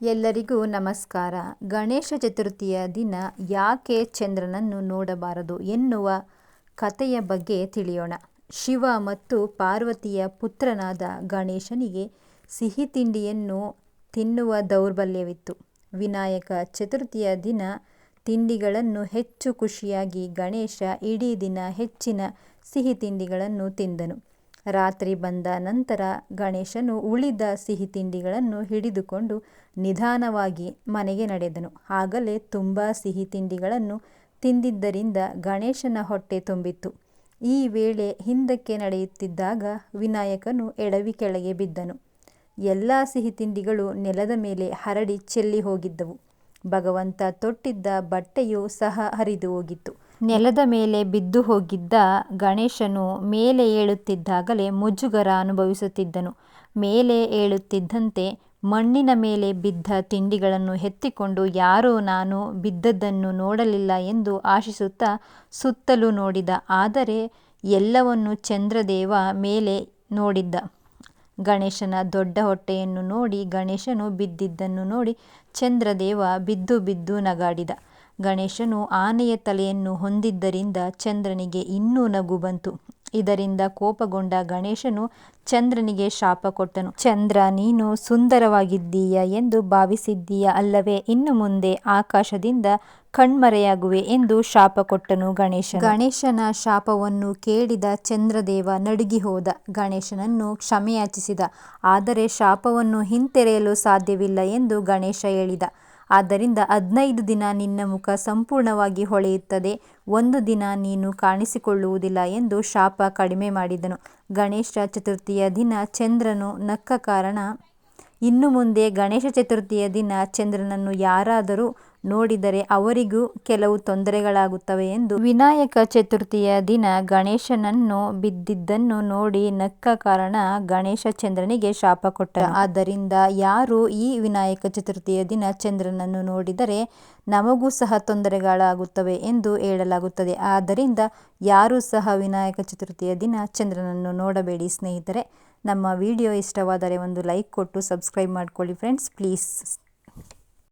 ಎಲ್ಲರಿಗೂ ನಮಸ್ಕಾರ. ಗಣೇಶ ಚತುರ್ಥಿಯ ದಿನ ಯಾಕೆ ಚಂದ್ರನನ್ನು ನೋಡಬಾರದು ಎನ್ನುವ ಕಥೆಯ ಬಗ್ಗೆ ತಿಳಿಯೋಣ. ಶಿವ ಮತ್ತು ಪಾರ್ವತಿಯ ಪುತ್ರನಾದ ಗಣೇಶನಿಗೆ ಸಿಹಿ ತಿಂಡಿಯನ್ನು ತಿನ್ನುವ ದೌರ್ಬಲ್ಯವಿತ್ತು. ವಿನಾಯಕ ಚತುರ್ಥಿಯ ದಿನ ತಿಂಡಿಗಳನ್ನು ಹೆಚ್ಚು ಖುಷಿಯಾಗಿ ಗಣೇಶ ಇಡೀ ದಿನ ಹೆಚ್ಚಿನ ಸಿಹಿ ತಿಂಡಿಗಳನ್ನು ತಿಂದನು. ರಾತ್ರಿ ಬಂದ ನಂತರ ಗಣೇಶನು ಉಳಿದ ಸಿಹಿ ತಿಂಡಿಗಳನ್ನು ಹಿಡಿದುಕೊಂಡು ನಿಧಾನವಾಗಿ ಮನೆಗೆ ನಡೆದನು. ಆಗಲೇ ತುಂಬ ಸಿಹಿ ತಿಂಡಿಗಳನ್ನು ತಿಂದಿದ್ದರಿಂದ ಗಣೇಶನ ಹೊಟ್ಟೆ ತುಂಬಿತ್ತು. ಈ ವೇಳೆ ಹಿಂದಕ್ಕೆ ನಡೆಯುತ್ತಿದ್ದಾಗ ವಿನಾಯಕನು ಎಡವಿ ಕೆಳಗೆ ಬಿದ್ದನು. ಎಲ್ಲ ಸಿಹಿ ತಿಂಡಿಗಳು ನೆಲದ ಮೇಲೆ ಹರಡಿ ಚೆಲ್ಲಿ ಹೋಗಿದ್ದವು. ಭಗವಂತ ತೊಟ್ಟಿದ್ದ ಬಟ್ಟೆಯೂ ಸಹ ಹರಿದು ಹೋಗಿತ್ತು. ನೆಲದ ಮೇಲೆ ಬಿದ್ದು ಹೋಗಿದ್ದ ಗಣೇಶನು ಮೇಲೆ ಏಳುತ್ತಿದ್ದಾಗಲೇ ಮುಜುಗರ ಅನುಭವಿಸುತ್ತಿದ್ದನು. ಮೇಲೆ ಏಳುತ್ತಿದ್ದಂತೆ ಮಣ್ಣಿನ ಮೇಲೆ ಬಿದ್ದ ತಿಂಡಿಗಳನ್ನು ಎತ್ತಿಕೊಂಡು ಯಾರೂ ನಾನು ಬಿದ್ದದ್ದನ್ನು ನೋಡಲಿಲ್ಲ ಎಂದು ಆಶಿಸುತ್ತಾ ಸುತ್ತಲೂ ನೋಡಿದ. ಆದರೆ ಎಲ್ಲವನ್ನೂ ಚಂದ್ರದೇವ ಮೇಲೆ ನೋಡಿದ್ದ. ಗಣೇಶನ ದೊಡ್ಡ ಹೊಟ್ಟೆಯನ್ನು ನೋಡಿ ಗಣೇಶನು ಬಿದ್ದಿದ್ದನ್ನು ನೋಡಿ ಚಂದ್ರದೇವ ಬಿದ್ದು ಬಿದ್ದು ನಗಾಡಿದ. ಗಣೇಶನು ಆನೆಯ ತಲೆಯನ್ನು ಹೊಂದಿದ್ದರಿಂದ ಚಂದ್ರನಿಗೆ ಇನ್ನೂ ನಗು ಬಂತು. ಇದರಿಂದ ಕೋಪಗೊಂಡ ಗಣೇಶನು ಚಂದ್ರನಿಗೆ ಶಾಪ ಕೊಟ್ಟನು. ಚಂದ್ರ, ನೀನು ಸುಂದರವಾಗಿದ್ದೀಯ ಎಂದು ಭಾವಿಸಿದ್ದೀಯ ಅಲ್ಲವೇ? ಇನ್ನು ಮುಂದೆ ಆಕಾಶದಿಂದ ಕಣ್ಮರೆಯಾಗುವೆ ಎಂದು ಶಾಪ ಕೊಟ್ಟನು ಗಣೇಶನು. ಗಣೇಶನ ಶಾಪವನ್ನು ಕೇಳಿದ ಚಂದ್ರದೇವ ನಡುಗಿ ಹೋದ. ಗಣೇಶನನ್ನು ಕ್ಷಮೆಯಾಚಿಸಿದ. ಆದರೆ ಶಾಪವನ್ನು ಹಿಂತೆರೆಯಲು ಸಾಧ್ಯವಿಲ್ಲ ಎಂದು ಗಣೇಶ ಹೇಳಿದ. ಆದ್ದರಿಂದ 15 ದಿನ ನಿನ್ನ ಮುಖ ಸಂಪೂರ್ಣವಾಗಿ ಹೊಳೆಯುತ್ತದೆ, 1 ದಿನ ನೀನು ಕಾಣಿಸಿಕೊಳ್ಳುವುದಿಲ್ಲ ಎಂದು ಶಾಪ ಕಡಿಮೆ ಮಾಡಿದನು. ಗಣೇಶ ಚತುರ್ಥಿಯ ದಿನ ಚಂದ್ರನು ನಕ್ಕ ಕಾರಣ ಇನ್ನು ಮುಂದೆ ಗಣೇಶ ಚತುರ್ಥಿಯ ದಿನ ಚಂದ್ರನನ್ನು ಯಾರಾದರೂ ನೋಡಿದರೆ ಅವರಿಗೂ ಕೆಲವು ತೊಂದರೆಗಳಾಗುತ್ತವೆ ಎಂದು. ವಿನಾಯಕ ಚತುರ್ಥಿಯ ದಿನ ಗಣೇಶನನ್ನು ಬಿದ್ದಿದ್ದನ್ನು ನೋಡಿ ನಕ್ಕ ಕಾರಣ ಗಣೇಶ ಚಂದ್ರನಿಗೆ ಶಾಪ ಕೊಟ್ಟನು. ಆದ್ದರಿಂದ ಯಾರು ಈ ವಿನಾಯಕ ಚತುರ್ಥಿಯ ದಿನ ಚಂದ್ರನನ್ನು ನೋಡಿದರೆ ನಮಗೂ ಸಹ ತೊಂದರೆಗಳಾಗುತ್ತವೆ ಎಂದು ಹೇಳಲಾಗುತ್ತದೆ. ಆದ್ದರಿಂದ ಯಾರೂ ಸಹ ವಿನಾಯಕ ಚತುರ್ಥಿಯ ದಿನ ಚಂದ್ರನನ್ನು ನೋಡಬೇಡಿ ಸ್ನೇಹಿತರೆ. ನಮ್ಮ ವಿಡಿಯೋ ಇಷ್ಟವಾದರೆ ಒಂದು ಲೈಕ್ ಕೊಟ್ಟು ಸಬ್ಸ್ಕ್ರೈಬ್ ಮಾಡ್ಕೊಳ್ಳಿ ಫ್ರೆಂಡ್ಸ್, ಪ್ಲೀಸ್.